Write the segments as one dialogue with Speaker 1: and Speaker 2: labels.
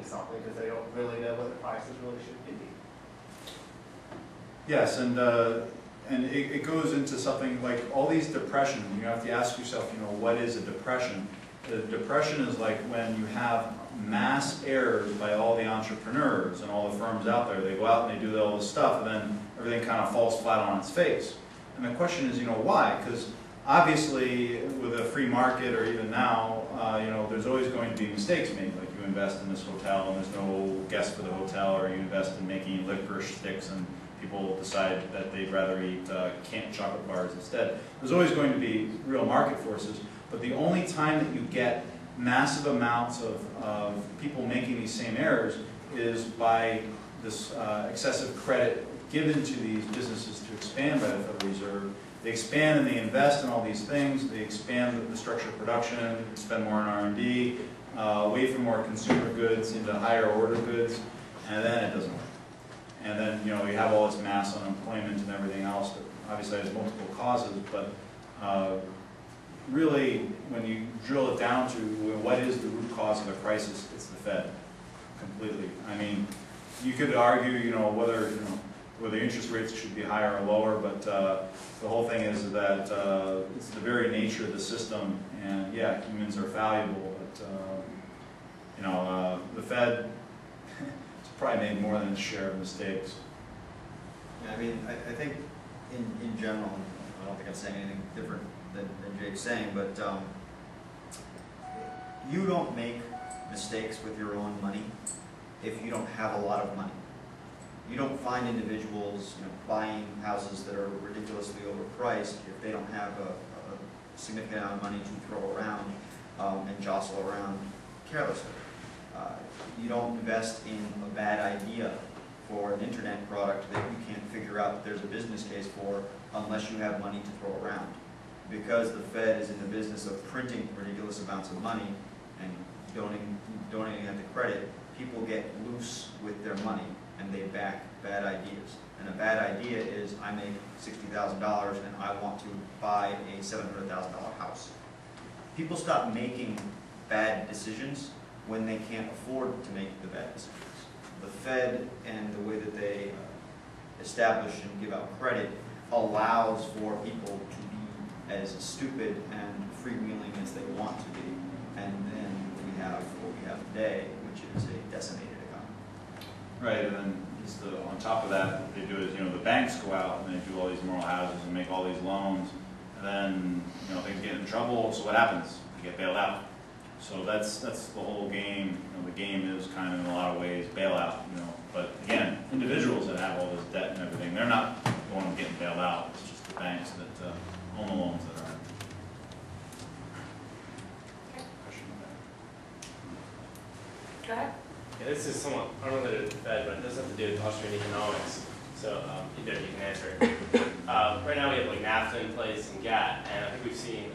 Speaker 1: making something because they don't really know what the prices really should be.
Speaker 2: Yes, and it goes into something like all these depressions. You have to ask yourself, what is a depression? A depression is like when you have mass errors by all the entrepreneurs and all the firms out there. They go out and they do all this stuff, and then everything kind of falls flat on its face. And the question is, why? Because obviously, with a free market, or even now, there's always going to be mistakes made. Like you invest in this hotel, and there's no guest for the hotel, or you invest in making licorice sticks, and people decide that they'd rather eat canned chocolate bars instead. There's always going to be real market forces, but the only time that you get massive amounts of people making these same errors is by this excessive credit given to these businesses to expand by the Federal Reserve. They expand and they invest in all these things. They expand the structure of production, spend more on R&D, away from more consumer goods into higher order goods, and then it doesn't work. And then you have all this mass unemployment and everything else that obviously has multiple causes, but really when you drill it down to what is the root cause of the crisis, it's the Fed, completely. I mean, you could argue whether interest rates should be higher or lower, but the whole thing is that it's the very nature of the system, and yeah, humans are fallible, but the Fed has probably made more than its share of mistakes.
Speaker 3: Yeah, I mean, I think in general, I don't think I'm saying anything different than Jake's saying, but you don't make mistakes with your own money if you don't have a lot of money. You don't find individuals buying houses that are ridiculously overpriced if they don't have a significant amount of money to throw around and jostle around carelessly. You don't invest in a bad idea for an internet product that you can't figure out that there's a business case for unless you have money to throw around. Because the Fed is in the business of printing ridiculous amounts of money and donating it to credit, people get loose with their money and they back bad ideas. And a bad idea is, I make $60,000 and I want to buy a $700,000 house. People stop making bad decisions when they can't afford to make the bad decisions. The Fed and the way that they establish and give out credit allows for people to be as stupid and freewheeling as they want to be. And then we have what we have today, which is a decimated economy.
Speaker 2: Right, and then on top of that, what they do is, the banks go out and they do all these moral houses and make all these loans, and then, things get in trouble, so what happens? They get bailed out. So that's the whole game. The game is kind of, in a lot of ways, bailout, But again, individuals that have all this debt and everything, they're not the ones getting bailed out. It's just the banks that own the loans that are.
Speaker 4: Go ahead.
Speaker 5: Yeah, this is somewhat unrelated to the Fed, but it does have to do with Austrian economics. So either you can answer it. Right now we have like NAFTA in place and GATT, and I think we've seen,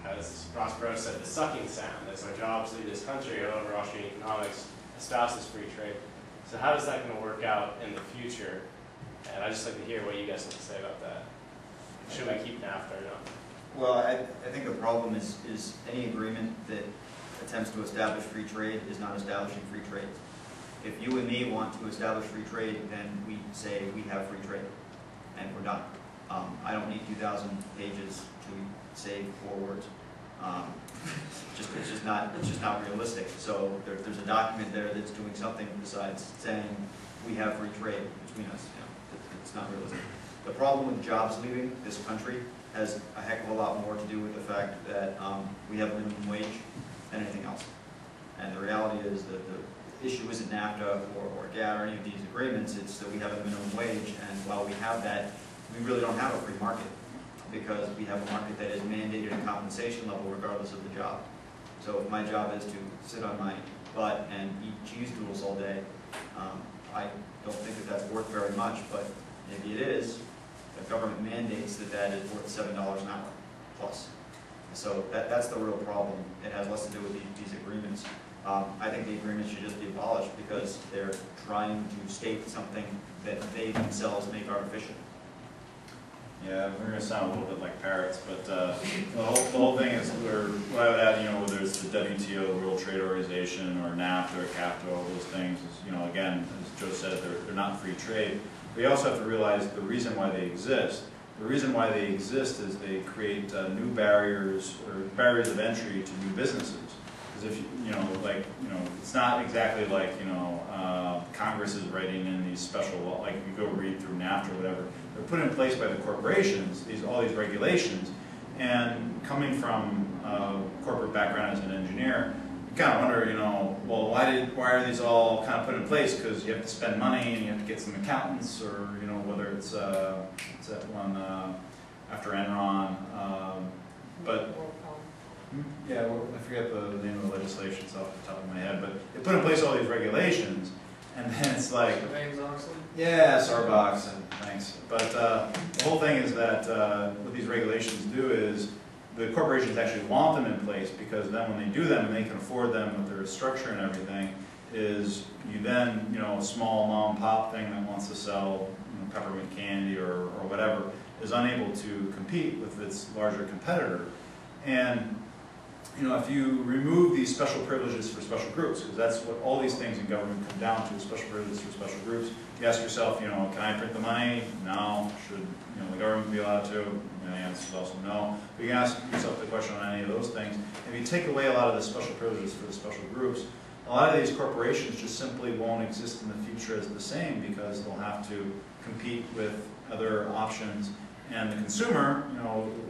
Speaker 5: as Ross Perot said, the sucking sound. As our jobs leave this country, however Austrian economics espouses free trade. So how is that going to work out in the future? And I'd just like to hear what you guys have to say about that. Should we keep NAFTA or not?
Speaker 3: Well, I think the problem is any agreement that attempts to establish free trade is not establishing free trade. If you and me want to establish free trade, then we say we have free trade, and we're done. I don't need 2,000 pages to say 4 words. It's just not realistic. So there's a document there that's doing something besides saying we have free trade between us. It's not realistic. The problem with jobs leaving this country has a heck of a lot more to do with the fact that we have minimum wage than anything else. And the reality is that the issue isn't NAFTA or GATT or any of these agreements, it's that we have a minimum wage, and while we have that, we really don't have a free market because we have a market that is mandated a compensation level regardless of the job. So if my job is to sit on my butt and eat cheese doodles all day, I don't think that that's worth very much, but maybe it is. The government mandates that that is worth $7 an hour plus. So that's the real problem. It has less to do with these agreements. I think the agreements should just be abolished because they're trying to state something that they themselves make artificial.
Speaker 2: Yeah, we're gonna sound a little bit like parrots, but the whole thing is, what I would add, whether it's the WTO, the World Trade Organization, or NAFTA or CAFTA, all those things, is, again, as Joe said, they're not free trade. We also have to realize the reason why they exist. The reason why they exist is they create new barriers, or barriers of entry to new businesses. Because if it's not exactly like Congress is writing in these special law, like you go read through NAFTA or whatever. They're put in place by the corporations, all these regulations, and coming from a corporate background as an engineer, you kind of wonder, well, why are these all kind of put in place? Because you have to spend money and you have to get some accountants, or whether it's that one after Enron, but. Yeah, I forget the name of the legislation, it's off the top of my head, but they put in place all these regulations, and then it's like, yeah, Sarbox, and thanks. But the whole thing is that what these regulations do is the corporations actually want them in place, because then when they do them and they can afford them with their structure and everything, is you then, a small mom and pop thing that wants to sell peppermint candy or whatever is unable to compete with its larger competitor. And if you remove these special privileges for special groups, because that's what all these things in government come down to, special privileges for special groups, you ask yourself, can I print the money? No. Should the government be allowed to? The answer is also no. But you can ask yourself the question on any of those things. If you take away a lot of the special privileges for the special groups, a lot of these corporations just simply won't exist in the future as the same, because they'll have to compete with other options. And the consumer,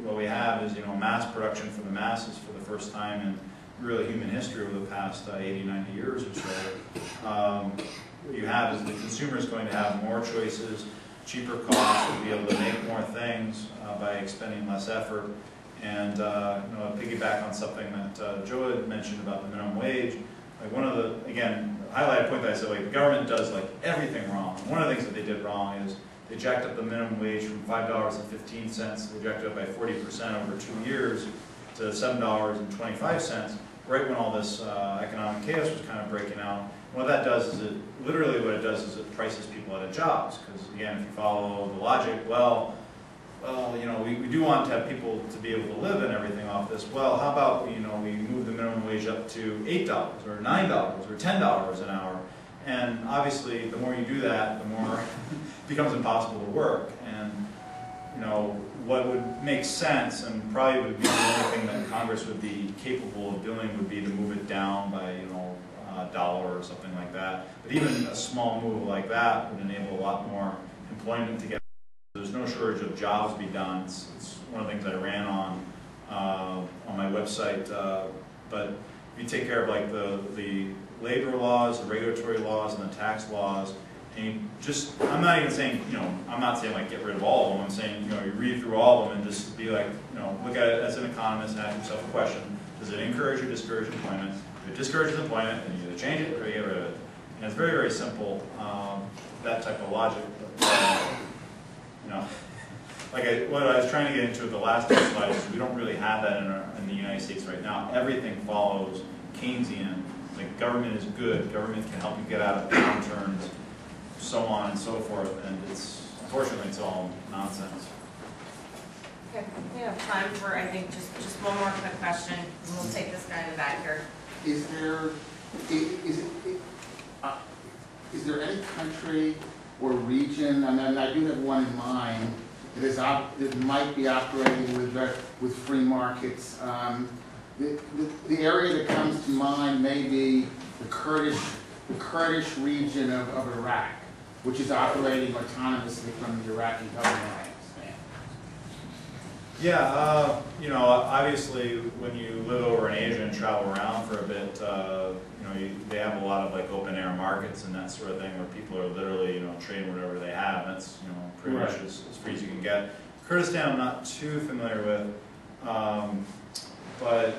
Speaker 2: what we have is, mass production for the masses for the first time in really human history over the past 80, 90 years or so. What you have is the consumer is going to have more choices, cheaper costs, to be able to make more things by expending less effort. And piggyback on something that Joe had mentioned about the minimum wage. Like one of the, again, highlight a point that I said, like the government does like everything wrong. One of the things that they did wrong is they jacked up the minimum wage from $5.15. They jacked it up by 40% over 2 years to $7.25, right when all this economic chaos was kind of breaking out. And what that does is it prices people out of jobs. Because again, if you follow the logic, we do want to have people to be able to live and everything off this. Well, how about we move the minimum wage up to $8 or $9 or $10 an hour? And obviously, the more you do that, the more it becomes impossible to work. And what would make sense, and probably would be the only thing that Congress would be capable of doing, would be to move it down by $1 or something like that. But even a small move like that would enable a lot more employment to get. There's no shortage of jobs to be done. It's one of the things I ran on my website. But if you take care of like the labor laws, the regulatory laws, and the tax laws, and you just, I'm not even saying, I'm not saying like get rid of all of them. I'm saying, you read through all of them and just be like, look at it as an economist and ask yourself a question. Does it encourage or discourage employment? If it discourages employment, then you either change it or you get rid of it. And it's very, very simple, that type of logic. But, what I was trying to get into with the last two slides is we don't really have that in the United States right now. Everything follows Keynesian. Like government is good. Government can help you get out of downturns, so on and so forth. And unfortunately, it's all nonsense.
Speaker 4: Okay, we have time for, I think, just one more quick question, and we'll take this guy in the back here.
Speaker 6: Is there any country or region, and I do have one in mind, that might be operating with free markets? The area that comes to mind may be the Kurdish region of Iraq, which is operating autonomously from the Iraqi government, I understand.
Speaker 2: Yeah, obviously when you live over in Asia and travel around for a bit, they have a lot of like open air markets and that sort of thing where people are literally, trading whatever they have. That's, pretty much as free as you can get. Kurdistan I'm not too familiar with, but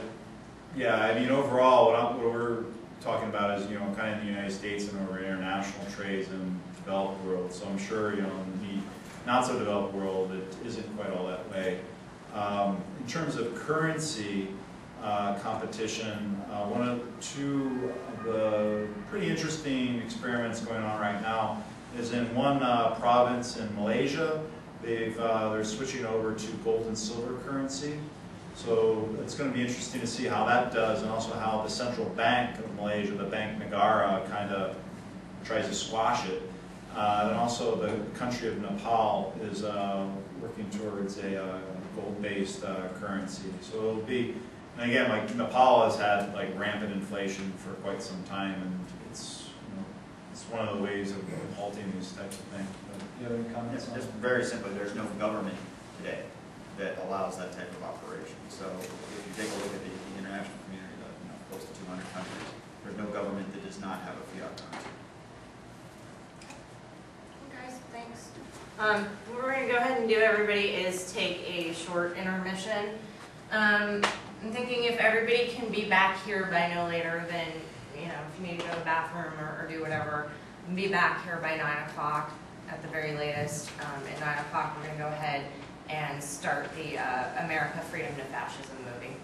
Speaker 2: yeah, overall what we're talking about is, kind of in the United States and over international trades in the developed world. So I'm sure, in the not so developed world, it isn't quite all that way. In terms of currency competition, two of the pretty interesting experiments going on right now is in one province in Malaysia. they're switching over to gold and silver currency. So it's going to be interesting to see how that does, and also how the central bank of Malaysia, the Bank Negara, kind of tries to squash it. And also the country of Nepal is working towards a gold-based currency. So it'll be, and again, like Nepal has had like rampant inflation for quite some time, and it's, you know, it's one of the ways of halting these types of things. But you have any comments on
Speaker 3: Just
Speaker 2: that?
Speaker 3: very simply, there's no government today that allows that type of operation. So if you take a look at the international community, you know, close to 200 countries, there's no government that does not have a fiat currency.
Speaker 4: Guys, thanks. What we're going to go ahead and do, everybody, is take a short intermission. I'm thinking if everybody can be back here by no later than, you know, if you need to go to the bathroom or do whatever, be back here by 9 o'clock at the very latest. At 9 o'clock, we're going to go ahead and start the America Freedom to Fascism movie.